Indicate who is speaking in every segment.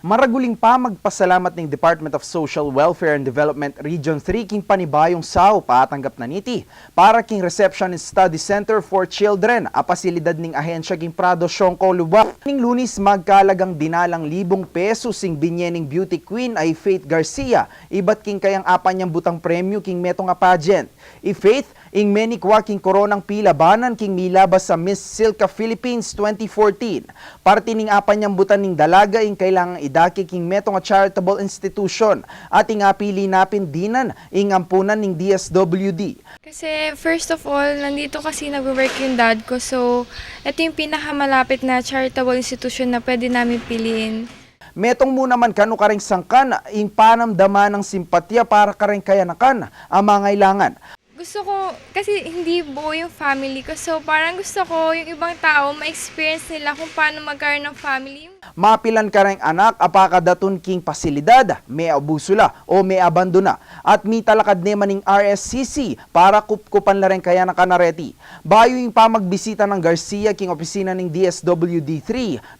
Speaker 1: Maraguling pa magpasalamat ng Department of Social Welfare and Development Region 3 king panibayong sao patanggap na niti para king Reception and Study Center for Children a pasilidad ning ahensya king Prado Siongco Lubak. Ning Lunis magkalagang dinalang ₱1,000 sing binyening beauty queen ay Faith Garcia iba't king kayang apanyang butang premyo king metong a pageant. Faith ing menikwa king koronang pilabanan king milabas sa Miss Silka Philippines 2014. Parte ning apanyang butan ning dalaga ing kailangang idaki king metong a charitable institution at ing apili napin dinan ing ampunan ning DSWD.
Speaker 2: Kasi first of all, nandito kasi nag-work yung dad ko. So, ito yung pinakamalapit na charitable institution na pwede namin piliin.
Speaker 1: Metong muna man kanu karing sangkan ing panamdaman ng simpatya para karing kayanakan ang mga ilangan.
Speaker 2: Gusto ko, kasi hindi buo yung family ko. So, parang gusto ko yung ibang tao ma-experience nila kung paano magkaroon ng family.
Speaker 1: Mapilan ka rin anak apakadatun king pasilidad, may abusula o may abandona at may talakad neman ng RSCC para kupkupan la rin kaya na kanareti. Bayo yung pamagbisita ng Garcia king opisina ng DSWD3,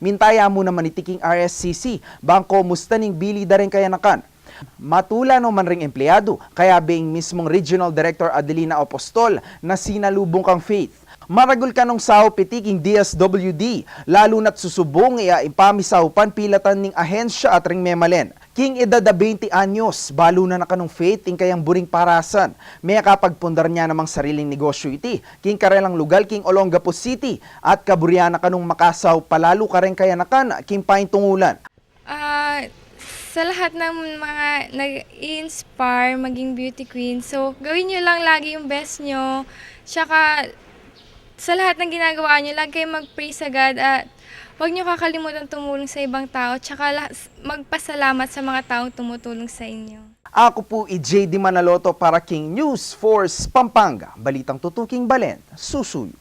Speaker 1: mintaya mo naman itiking RSCC, bangko musta ning bili da rin kaya nakan. Matula no man ring empleyado, kaya being mismong Regional Director Adelina Apostol na sinalubong kang Faith. Maragul ka nung sao petiking DSWD, lalo na't susubong ipamisaupan pilatan ning ahensya at ring memalen. King edad 20 anyos, balo na kanong Faith ing kayang buring parasan. May kapagpundar niya namang sariling negosyo iti. King karelang lugal king Olongapo City at kaburyana kanong makasaw palalo ka rin kaya nakan king paing tungulan.
Speaker 2: Sa lahat ng mga nag-inspire maging beauty queen, so gawin nyo lang lagi yung best nyo. Tsaka sa lahat ng ginagawa nyo, lagi kayo mag-pray sa God at huwag nyo kakalimutan tumulong sa ibang tao. Tsaka magpasalamat sa mga taong tumutulong sa inyo.
Speaker 1: Ako po JD Manaloto para King News Force Pampanga. Balitang tutuking Balen, susuyo.